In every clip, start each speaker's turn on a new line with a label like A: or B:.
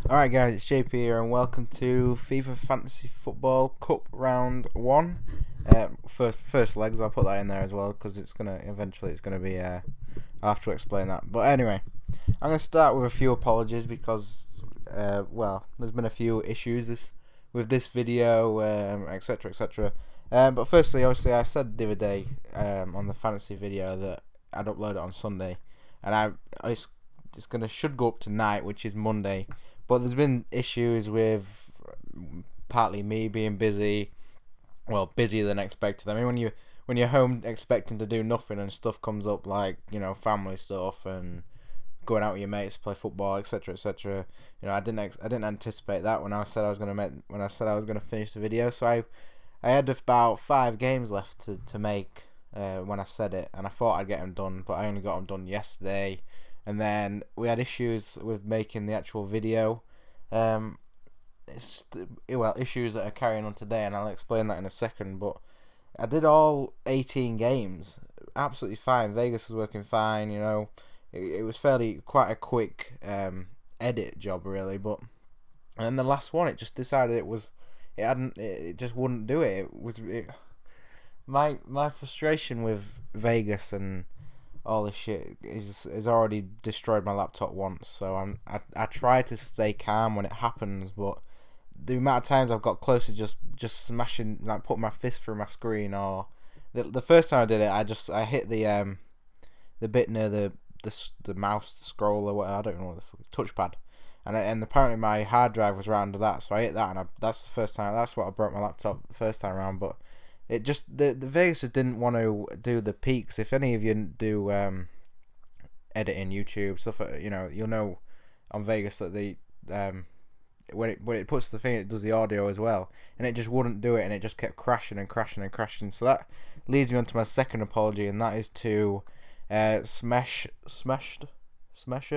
A: Alright guys, it's JP here and welcome to FIFA Fantasy Football Cup Round 1. First legs, I'll put that in there as well because eventually it's gonna be I'll have to explain that. But anyway, I'm gonna start with a few apologies because there's been a few issues with this video, etc, etc. But firstly, obviously I said the other day on the fantasy video that I'd upload it on Sunday, and should go up tonight, which is Monday. But there's been issues with partly me being busy, busier than expected. I mean, when you're home expecting to do nothing and stuff comes up like family stuff and going out with your mates to play football, etc., etc. I didn't anticipate that when I said I was gonna finish the video. So I had about 5 games left to make when I said it, and I thought I'd get them done, but I only got them done yesterday. And then we had issues with making the actual video. Issues that are carrying on today, and I'll explain that in a second. But I did all 18 games, absolutely fine. Vegas was working fine. It was quite a quick edit job, really. But and then the last one, it just decided it just wouldn't do it. My frustration with Vegas and all this shit is already destroyed my laptop once. So I try to stay calm when it happens, but the amount of times I've got close to just smashing, like putting my fist through my screen, or the first time I did it, I hit the bit near the mouse scroll or whatever, I don't know what the fuck, touchpad, and apparently my hard drive was around that, so I hit that, and that's the first time. That's what I broke my laptop the first time around, but. It just the Vegas didn't want to do the peaks. If any of you do editing YouTube stuff, you'll know on Vegas that the when it puts the thing, it does the audio as well, and it just wouldn't do it, and it just kept crashing and crashing and crashing. So that leads me on to my second apology, and that is to Smasher. I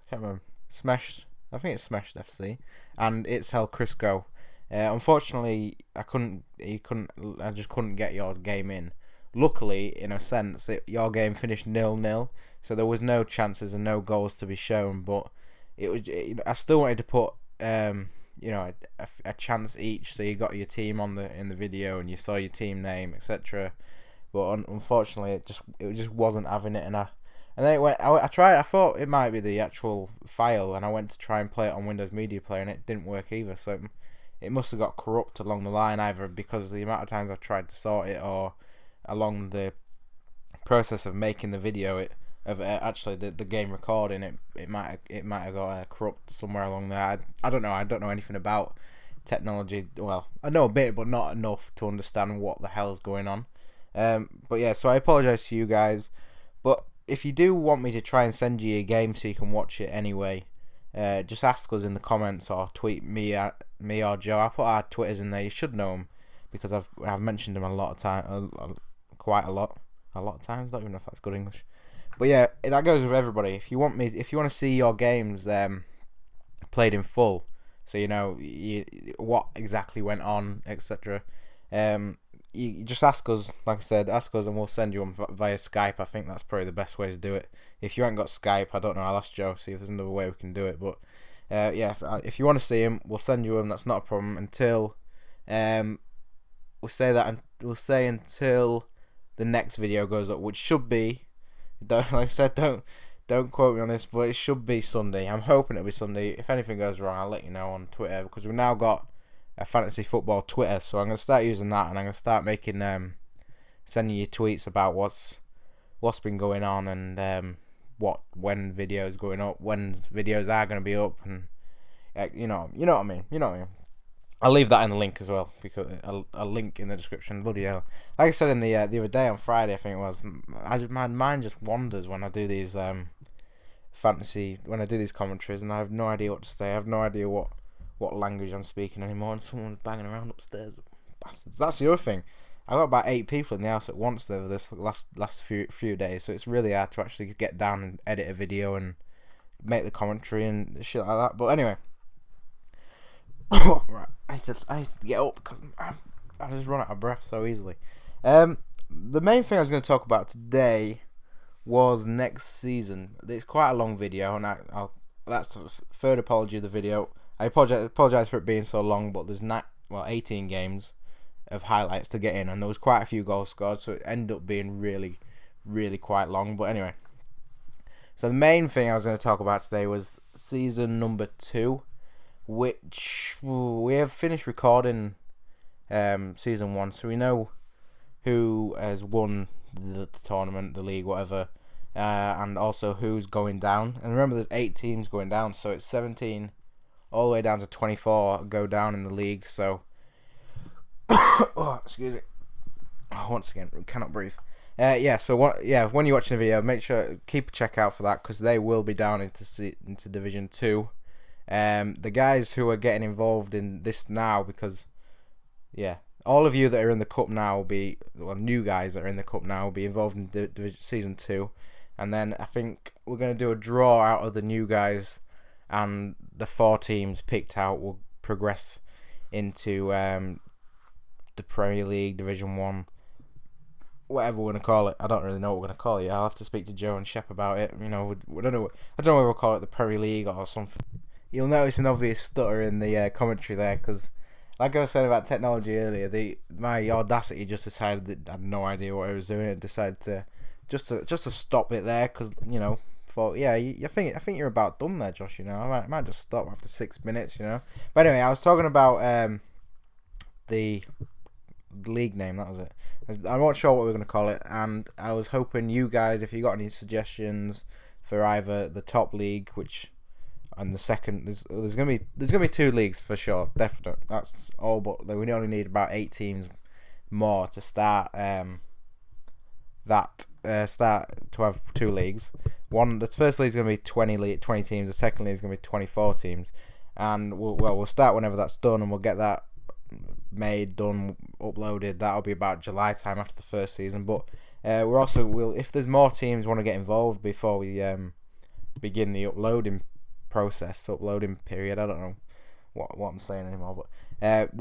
A: can't remember. Smashed. I think it's Smashed FC, and it's Hell Crisco. Unfortunately, I just couldn't get your game in. Luckily, in a sense, your game finished 0-0, so there was no chances and no goals to be shown. But I still wanted to put a chance each, so you got your team in the video and you saw your team name, etc. But unfortunately, it just wasn't having it, and then it went. I tried. I thought it might be the actual file, and I went to try and play it on Windows Media Player, and it didn't work either. So it must have got corrupt along the line, either because of the amount of times I've tried to sort it, or along the process of making the video, actually the game recording, it might have got corrupt somewhere along there. I don't know. I don't know anything about technology. Well, I know a bit, but not enough to understand what the hell's going on. But yeah, so I apologise to you guys. But if you do want me to try and send you a game so you can watch it anyway, just ask us in the comments or tweet me or Joe. I put our Twitters in there. You should know them because I've mentioned them a lot of time, quite a lot of times. Don't even know if that's good English, but yeah, that goes with everybody. If you want to see your games played in full, so what exactly went on, etc. You just ask us. Like I said, ask us, and we'll send you them via Skype. I think that's probably the best way to do it. If you haven't got Skype, I don't know. I'll ask Joe, see if there's another way we can do it. But if you want to see them, we'll send you them. That's not a problem. Until we'll say until the next video goes up, which should be. Like I said, don't quote me on this, but it should be Sunday. I'm hoping it'll be Sunday. If anything goes wrong, I'll let you know on Twitter, because we've now got a fantasy football Twitter, so I'm gonna start using that, and I'm gonna start making sending you tweets about what's been going on, and when videos going up, when videos are gonna be up, and you know what I mean. I'll leave that in the link as well, because a link in the description. Bloody hell! Like I said in the other day on Friday, I think it was. My mind just wanders when I do these when I do these commentaries, and I have no idea what to say. I have no idea what language I'm speaking anymore, and someone's banging around upstairs. Bastards. That's the other thing. I got about 8 people in the house at once over this last few days, so it's really hard to actually get down and edit a video and make the commentary and shit like that. But anyway, right, I just get up because I just run out of breath so easily. The main thing I was going to talk about today was next season. It's quite a long video, and that's a third apology of the video. I apologize for it being so long, but there's 18 games of highlights to get in, and there was quite a few goals scored, so it ended up being really, really quite long. But anyway, so the main thing I was going to talk about today was season number 2, which we have finished recording season 1, so we know who has won the tournament, the league, whatever, and also who's going down. And remember, there's 8 teams going down, so it's 17 all the way down to 24 go down in the league. So, oh, excuse me. Oh, once again, cannot breathe. So when you're watching the video, make sure keep a check out for that, because they will be down into Division 2. The guys who are getting involved in this now, because all of you that are in the cup now will be, new guys that are in the cup now will be involved in season 2, and then I think we're going to do a draw out of the new guys, and the 4 teams picked out will progress into the Premier League, Division 1, whatever we're going to call it. I don't really know what we're going to call it. I'll have to speak to Joe and Shep about it. We don't know. I don't know whether we'll call it the Premier League or something. You'll notice an obvious stutter in the commentary there, because like I was saying about technology earlier, my Audacity just decided that I had no idea what I was doing. It decided to just to stop it there, because thought, I think you're about done there, Josh. I might just stop after 6 minutes. But anyway, I was talking about the league name. That was it. I'm not sure what we're gonna call it, and I was hoping you guys, if you got any suggestions for either the top league, and the second, there's gonna be 2 leagues for sure, definite. That's all, but we only need about 8 teams more to start start to have 2 leagues. The first league is gonna be 20 teams. The second league is gonna be 24 teams, and we'll start whenever that's done, and we'll get that made, done, uploaded. That'll be about July time after the first season. But if there's more teams want to get involved before we begin the uploading period. I don't know what I'm saying anymore, but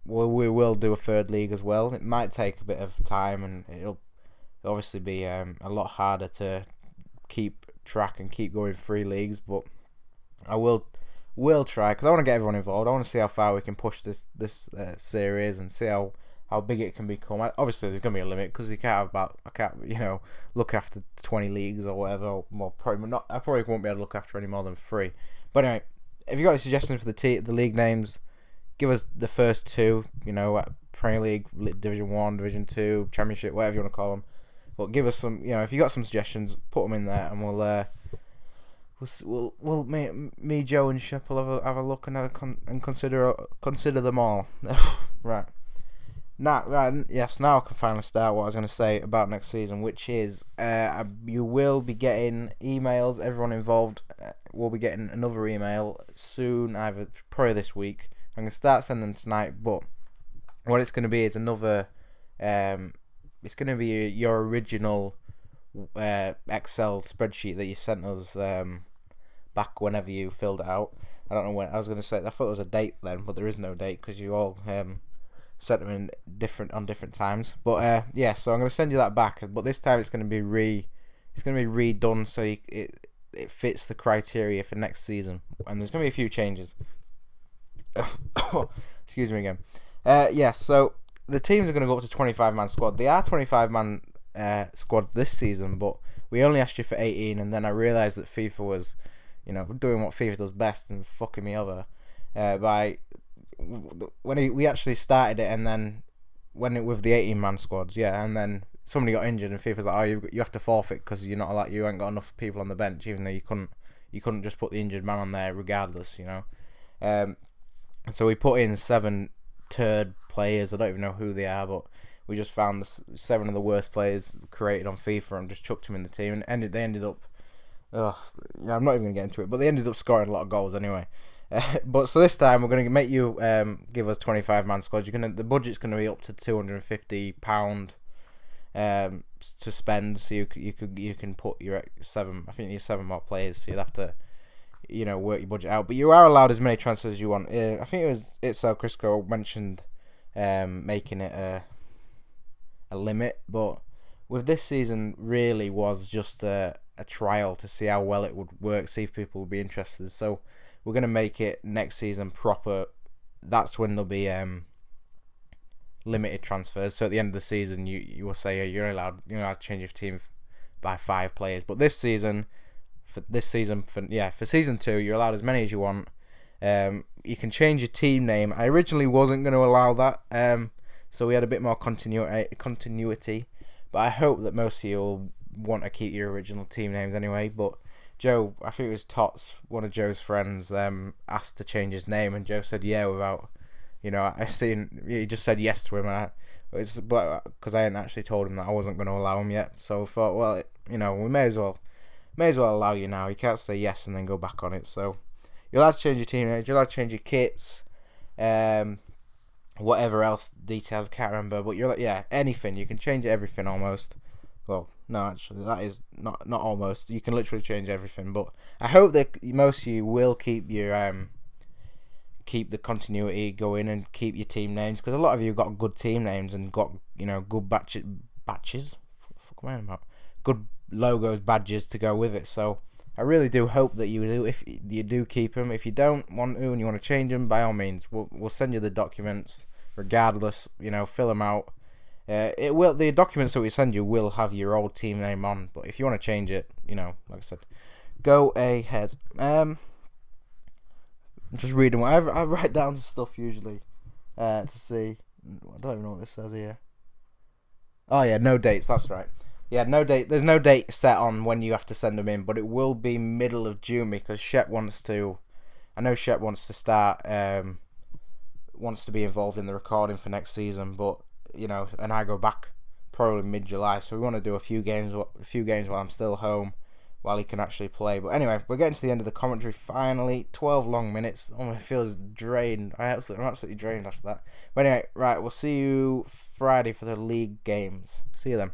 A: we will do a 3rd league as well. It might take a bit of time, and it'll obviously be a lot harder to keep track and keep going 3 leagues, but I will try, because I want to get everyone involved. I want to see how far we can push this series, and see how big it can become. Obviously, there's going to be a limit, because I can't look after 20 leagues or whatever. Or more, probably not. I probably won't be able to look after any more than 3. But anyway, if you got any suggestions for the league names, give us the first 2. Premier League, Division 1, Division 2, Championship, whatever you want to call them. But give us some. If you got some suggestions, put them in there, and we'll me, Joe, and Shep will have a look and consider them all. Right. Now I can finally start what I was going to say about next season, which is you will be getting emails. Everyone involved will be getting another email soon, probably this week. I'm going to start sending them tonight, but what it's going to be is another. It's going to be your original Excel spreadsheet that you sent us back whenever you filled it out. I don't know when. I was going to say, I thought there was a date then, but there is no date, because you all sent them in different times. But so I'm going to send you that back, but this time it's going to be redone, so it fits the criteria for next season, and there's going to be a few changes. Excuse me again. So the teams are going to go up to 25-man squad. They are 25-man squad this season, but we only asked you for 18, and then I realised that FIFA was, doing what FIFA does best and fucking me over by when we actually started it, and then with the 18-man squads, and then somebody got injured, and FIFA's like, oh, you have to forfeit because you ain't got enough people on the bench, even though you couldn't just put the injured man on there regardless, So we put in 7 turd players. I don't even know who they are, but we just found 7 of the worst players created on FIFA and just chucked them in the team, and they ended up. I'm not even gonna get into it, but they ended up scoring a lot of goals anyway. But so this time we're gonna make you give us 25-man squads. The budget's gonna be up to £250 to spend, so you can put your 7. I think you have 7 more players, so you'll have to work your budget out. But you are allowed as many transfers as you want. I think it was Crisco mentioned making it a limit, but with this season really was just a a trial to see how well it would work, see if people would be interested. So we're going to make it next season proper. That's when there'll be limited transfers. So at the end of the season, you will say you're allowed to change your team by 5 players. But this season, for season 2, you're allowed as many as you want. You can change your team name. I originally wasn't going to allow that, so we had a bit more continuity. But I hope that most of you will want to keep your original team names anyway. But Joe, I think it was Tots, one of Joe's friends, asked to change his name, and Joe said yeah without, he just said yes to him. But because I hadn't actually told him that I wasn't going to allow him yet, so I thought, well, we may as well allow you now. You can't say yes and then go back on it. So you're allowed to change your team names, you're allowed to change your kits, whatever else details I can't remember. But anything, you can change everything almost. Well, no, actually, that is not almost. You can literally change everything. But I hope that most of you will keep your keep the continuity going and keep your team names, because a lot of you got good team names and got good batches. Fuck am I about? Good logos, badges to go with it. So I really do hope that you do. If you do keep them, if you don't want to and you want to change them, by all means, we'll send you the documents. Regardless, fill them out. The documents that we send you will have your old team name on, but if you want to change it, like I said, go ahead. I'm just reading what I write down stuff usually to see. I don't even know what this says here. Oh yeah, no dates. That's right. Yeah, no date. There's no date set on when you have to send them in, but it will be middle of June because Shep wants to. I know Shep wants to start. Wants to be involved in the recording for next season, but and I go back probably mid-July, so we want to do a few games while I'm still home, while he can actually play. But anyway, we're getting to the end of the commentary finally. 12 long minutes. Oh, it feels drained. I'm absolutely drained after that. But anyway, right, we'll see you Friday for the league games. See you then.